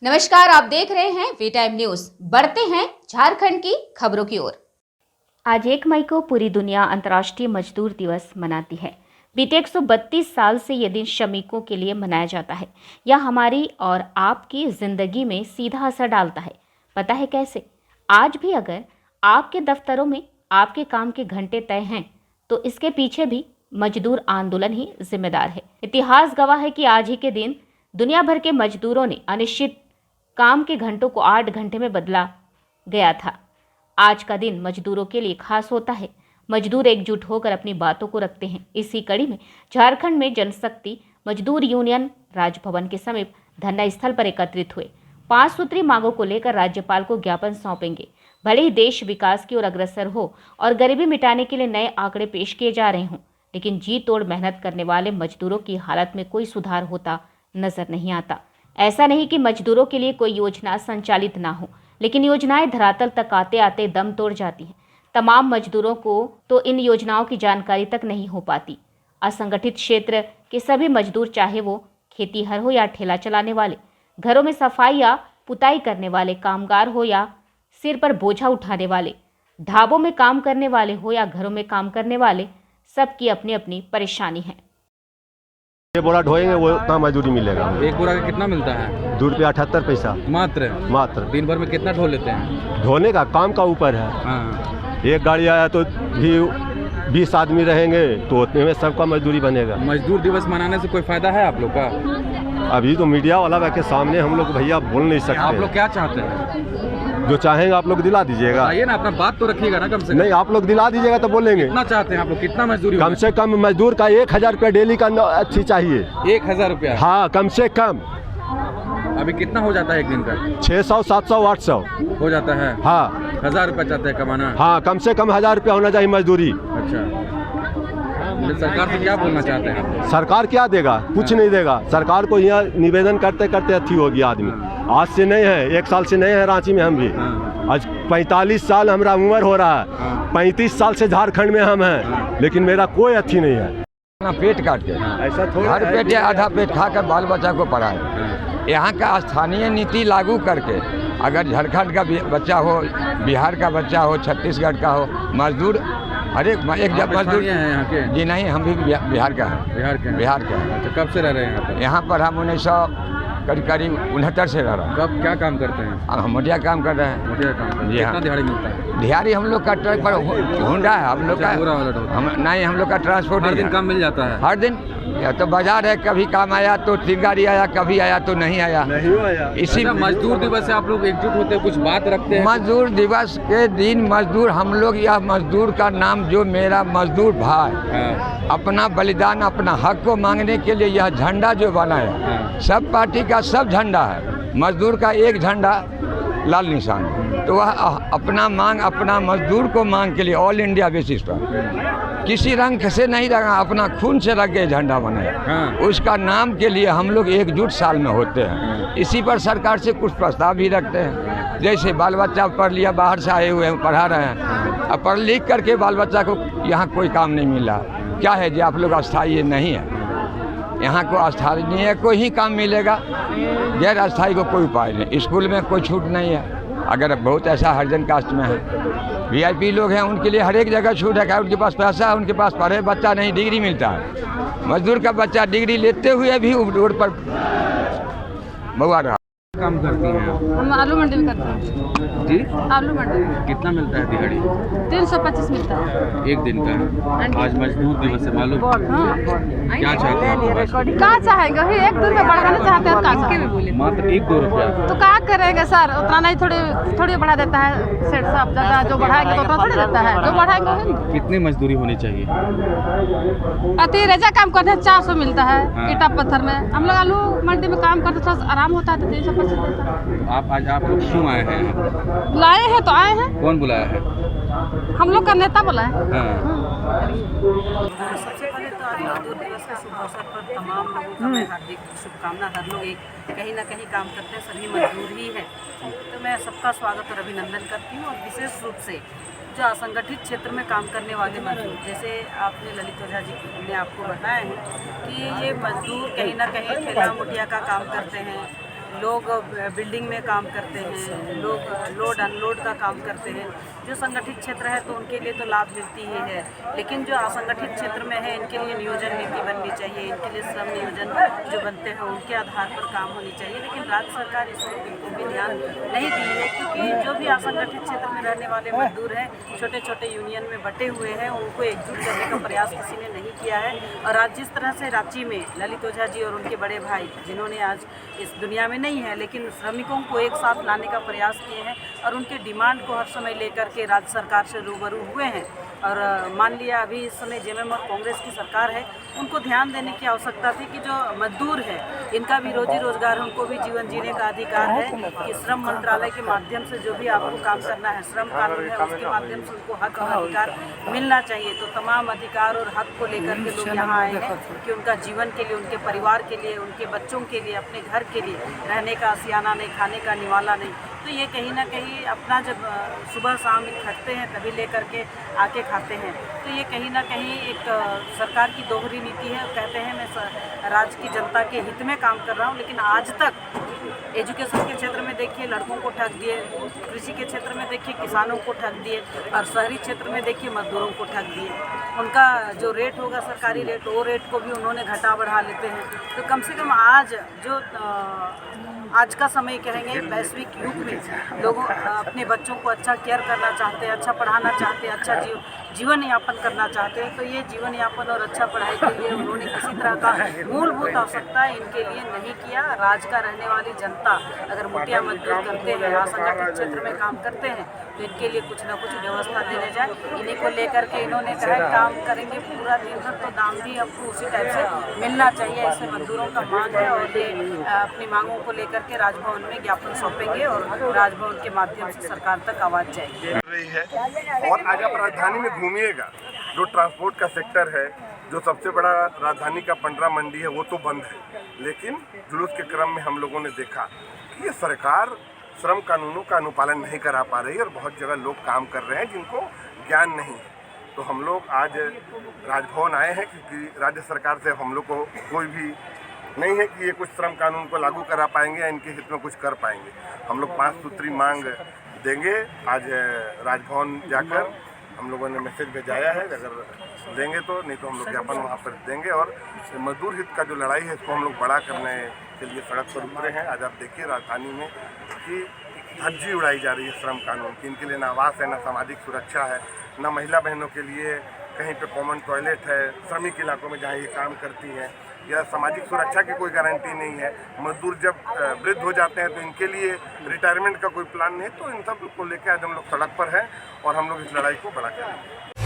नमस्कार, आप देख रहे हैं वी टाइम न्यूज। बढ़ते हैं झारखंड की खबरों की ओर। आज 1 मई को पूरी दुनिया अंतर्राष्ट्रीय मजदूर दिवस मनाती है। बीते 132 साल से ये दिन श्रमिकों के लिए मनाया जाता है। यह हमारी और आपकी जिंदगी में सीधा असर डालता है। पता है कैसे? आज भी अगर आपके दफ्तरों में आपके काम के घंटे तय हैं तो इसके पीछे भी मजदूर आंदोलन ही जिम्मेदार है। इतिहास गवाह है कि आज ही के दिन दुनिया भर के मजदूरों ने अनिश्चित काम के घंटों को 8 घंटे में बदला गया था। आज का दिन मजदूरों के लिए खास होता है। मजदूर एकजुट होकर अपनी बातों को रखते हैं। इसी कड़ी में झारखंड में जनशक्ति मजदूर यूनियन राजभवन के समीप धरना स्थल पर एकत्रित हुए। 5 सूत्री मांगों को लेकर राज्यपाल को ज्ञापन सौंपेंगे। भले ही देश विकास की ओर अग्रसर हो और गरीबी मिटाने के लिए नए आंकड़े पेश किए जा रहे हों, लेकिन जी तोड़ मेहनत करने वाले मजदूरों की हालत में कोई सुधार होता नजर नहीं आता। ऐसा नहीं कि मजदूरों के लिए कोई योजना संचालित ना हो, लेकिन योजनाएं धरातल तक आते आते दम तोड़ जाती हैं। तमाम मजदूरों को तो इन योजनाओं की जानकारी तक नहीं हो पाती। असंगठित क्षेत्र के सभी मजदूर, चाहे वो खेतीहर हो या ठेला चलाने वाले, घरों में सफाई या पुताई करने वाले कामगार हो या सिर पर बोझा उठाने वाले, ढाबों में काम करने वाले हो या घरों में काम करने वाले, सबकी अपनी अपनी परेशानी है। ये बोरा ढोएंगे वो उतना मजदूरी मिलेगा। एक बोरा का कितना मिलता है? ₹2.78 मात्र। दिन भर में कितना ढो लेते हैं? ढोने का काम का ऊपर है। हाँ। एक गाड़ी आया तो भी 20 आदमी रहेंगे तो उतने में सबका मजदूरी बनेगा। मजदूर दिवस मनाने से कोई फायदा है आप लोग का? अभी तो मीडिया वाला के सामने हम लोग भैया बोल नहीं सकते। आप लोग क्या चाहते हैं? जो चाहेंगे आप लोग दिला दीजिएगा। आइए ना, अपना बात तो रखिएगा ना। कम से कम नहीं, आप लोग दिला दीजिएगा तो बोलेंगे। कितना चाहते हैं आप लोग? कितना मजदूरी? कम से कम मजदूर का 1000 रुपया डेली का अच्छी चाहिए। 1000 रुपया? हाँ, कम से कम। अभी कितना हो जाता है एक दिन का? 600, 700, 800 हो जाता है। हाँ। 1000 रुपया चाहते हैं कमाना? हाँ, कम से कम 1000 रुपया होना चाहिए मजदूरी। अच्छा, सरकार से क्या बोलना चाहते हैं आप लोग? सरकार क्या देगा? कुछ नहीं देगा। सरकार को यहाँ निवेदन करते करते अथी हो गया आदमी। आज से नहीं है, 1 साल से नहीं है रांची में हम भी। आज 45 साल हमारा उम्र हो रहा है। 35 साल से झारखंड में हम हैं, लेकिन मेरा कोई अथी नहीं है। पेट काट के ऐसा थोड़ा हर पेट या आधा पेट खाकर बाल बच्चा को पढ़ाए। यहाँ का स्थानीय नीति लागू करके अगर झारखंड का बच्चा हो, बिहार का बच्चा हो, छत्तीसगढ़ का हो, मजदूर हर एक जब मजदूर हैं यहाँ के? जी नहीं, हम भी बिहार का है। बिहार के हैं। अच्छा, कब से रह रहे हैं यहाँ पे? यहाँ पर हम 1969 से रह रहे हैं। कब क्या काम करते हैं? हम मोटिया काम कर रहे हैं। मोटिया काम करते हैं। जी हाँ। कितना दिहाड़ी मिलता है? दिहाड़ी हम लोग का ट्रक पर होंडा है हम लोग का। पूरा वाला ढोता है? नहीं, हम लोग का ट्रांसपोर्ट हर दिन काम मिल जाता है? हर दिन। या तो बाजार है, कभी काम आया तो 3 गाड़ी आया, कभी आया तो नहीं आया। इसी अच्छा, मजदूर दिवस से आप लोग एकजुट होते हैं, कुछ बात रखते हैं? मजदूर दिवस के दिन मजदूर हम लोग, यह मजदूर का नाम जो मेरा मजदूर भाई अपना बलिदान, अपना हक को मांगने के लिए यह झंडा जो बनाया, सब पार्टी का सब झंडा है, मजदूर का एक झंडा लाल निशान। तो वह अपना मांग, अपना मजदूर को मांग के लिए ऑल इंडिया बेसिस पर किसी रंग से नहीं रंगा, अपना खून से रख के झंडा बनाया। उसका नाम के लिए हम लोग एकजुट साल में होते हैं। इसी पर सरकार से कुछ प्रस्ताव भी रखते हैं। जैसे बाल बच्चा पढ़ लिया, बाहर से आए हुए हैं, पढ़ा रहे हैं, अब पढ़ लिख करके बाल बच्चा को यहाँ कोई काम नहीं मिल रहा। क्या है जी, आप लोग अस्थायी नहीं है। यहाँ को अस्थायी को ही काम मिलेगा, गैर अस्थायी को कोई उपाय नहीं। स्कूल में कोई छूट नहीं है। अगर बहुत ऐसा हरिजन कास्ट में है, VIP लोग हैं, उनके लिए हर एक जगह छूट है। उनके पास पैसा है, उनके पास पढ़े बच्चा नहीं, डिग्री मिलता है। मजदूर का बच्चा डिग्री लेते हुए भी रोड पर बउआ रहा। काम करती हैं आप? हम आलू मंडी में करते हैं जी। आलू मंडी में कितना मिलता है दिहाड़ी? 325 मिलता है एक दिन का। आज मजदूर दिवस है, मालूम? हाँ। क्या चाहते हैं आप? क्या चाहेंगे? वही 1 दिन में बढ़ाना चाहते हैं। क्या चाहेंगे? मात्र 1-2 रुपया? तो क्या करेंगे सर, उतना नहीं, थोड़ी बढ़ा देता है सेठ साहब। ज़्यादा जो बढ़ाएंगे तो उतना थोड़ी देता है, जो बढ़ाएंगे वही। कितनी मजदूरी होनी चाहिए? अति रेजा काम करते हैं 400 मिलता है। ईटा पत्थर में हम लोग आलू मंडी में काम करते, थोड़ा आराम होता है तो 325 देता है। आप लोग क्यों आए हैं? लाए हैं तो आए हैं। कौन बुलाया है? हम लोग का नेता बुलाए। सबसे पहले तो आज मजदूर दिवस के शुभ अवसर पर तमाम लोगों का मैं हार्दिक शुभकामना। हर लोग कहीं ना कहीं काम करते हैं, सभी मजदूर ही हैं। तो मैं सबका स्वागत और अभिनंदन करती हूँ। और विशेष रूप से जो असंगठित क्षेत्र में काम करने वाले मजदूर, जैसे आपने ललित ओझा जी ने आपको बताया है कि ये मजदूर कहीं ना कहीं ठेला मुठिया का काम करते हैं, लोग बिल्डिंग में काम करते हैं, लोग लोड अनलोड का काम करते हैं। जो संगठित क्षेत्र है तो उनके लिए तो लाभ मिलती ही है, लेकिन जो असंगठित क्षेत्र में है इनके लिए नियोजन नीति बननी चाहिए, इनके लिए श्रम नियोजन जो बनते हैं उनके आधार पर काम होनी चाहिए। लेकिन राज्य सरकार इसमें बिल्कुल भी ध्यान नहीं दी है, क्योंकि जो भी असंगठित क्षेत्र में रहने वाले मजदूर हैं, छोटे छोटे यूनियन में बटे हुए हैं, उनको एकजुट करने का प्रयास किसी ने नहीं किया है। और आज जिस तरह से रांची में ललित ओझा जी और उनके बड़े भाई, जिन्होंने आज इस दुनिया में नहीं है लेकिन श्रमिकों को एक साथ लाने का प्रयास किए हैं और उनके डिमांड को हर समय लेकर के राज्य सरकार से रूबरू हुए हैं। और मान लिया अभी इस समय जेएमएम और कांग्रेस की सरकार है, उनको ध्यान देने की आवश्यकता थी कि जो मजदूर है इनका भी रोजी रोजगार, उनको भी जीवन जीने का अधिकार है कि श्रम मंत्रालय के माध्यम से जो भी आपको काम करना है, श्रम कानून है उसके माध्यम से उनको हक और अधिकार मिलना चाहिए। तो तमाम अधिकार और हक को लेकर के लोग यहाँ आए हैं कि उनका जीवन के लिए, उनके परिवार के लिए, उनके बच्चों के लिए, अपने घर के लिए रहने का आशियाना नहीं, खाने का निवाला नहीं। तो ये कहीं ना कहीं अपना जब सुबह शाम थकते हैं तभी लेकर के आके खाते हैं, तो ये कहीं ना कहीं एक सरकार की दोहरी नीति है। कहते हैं मैं राज्य की जनता के हित में काम कर रहा हूँ, लेकिन आज तक एजुकेशन के क्षेत्र में देखिए लड़कों को ठग दिए, कृषि के क्षेत्र में देखिए किसानों को ठग दिए, और शहरी क्षेत्र में देखिए मजदूरों को ठग दिए। उनका जो रेट होगा सरकारी रेट, वो रेट को भी उन्होंने घटा बढ़ा लेते हैं। तो कम से कम आज जो आज का समय कहेंगे वैश्विक युग में लोग अपने बच्चों को अच्छा केयर करना चाहते हैं, अच्छा पढ़ाना चाहते हैं, अच्छा जीवन यापन करना चाहते हैं। तो ये जीवन यापन और अच्छा पढ़ाई के लिए उन्होंने किसी तरह का मूलभूत आवश्यकता इनके लिए नहीं किया। राज्य का रहने वाली जनता अगर मुखिया मजदूर करते हैं, असंगठित क्षेत्र में काम करते हैं, तो इनके लिए कुछ ना कुछ व्यवस्था देने जाए। इन्हीं को लेकर के इन्होंने कहा काम करेंगे पूरा दिन भर, तो दाम भी हमको उसी टाइप से मिलना चाहिए, ऐसे मजदूरों का मांग है। और ये अपनी मांगों को लेकर के राजभवन में ज्ञापन सौंपेंगे और राजभवन के माध्यम से सरकार तक आवाज जाएगी। रही है। और आज आप राजधानी में घूमिएगा, जो ट्रांसपोर्ट का सेक्टर है, जो सबसे बड़ा राजधानी का पंडरा मंडी है, वो तो बंद है। लेकिन जुलूस के क्रम में हम लोगों ने देखा कि ये सरकार श्रम कानूनों का अनुपालन नहीं करा पा रही है और बहुत जगह लोग काम कर रहे हैं जिनको ज्ञान नहीं है। तो हम लोग आज राजभवन आए हैं क्योंकि राज्य सरकार से हम लोग को कोई भी नहीं है कि ये कुछ श्रम कानून को लागू करा पाएंगे या इनके हित में कुछ कर पाएंगे। हम लोग 5 सूत्री मांग देंगे। आज राजभवन जाकर हम लोगों ने मैसेज भेजाया है, अगर देंगे तो, नहीं तो हम लोग ज्ञापन वहाँ पर देंगे। और मजदूर हित का जो लड़ाई है इसको हम लोग बड़ा करने के लिए सड़क पर उतरे हैं। आज आप देखिए राजधानी में कि धज्जी उड़ाई जा रही है श्रम कानून की। इनके लिए ना आवास है, ना सामाजिक सुरक्षा है, ना महिला बहनों के लिए कहीं पे कॉमन टॉयलेट है, श्रमिक इलाकों में जहाँ ये काम करती हैं, या सामाजिक सुरक्षा की कोई गारंटी नहीं है। मजदूर जब वृद्ध हो जाते हैं तो इनके लिए रिटायरमेंट का कोई प्लान नहीं है। तो इन सब को लेकर आज हम लोग सड़क पर हैं और हम लोग इस लड़ाई को बड़ा करेंगे।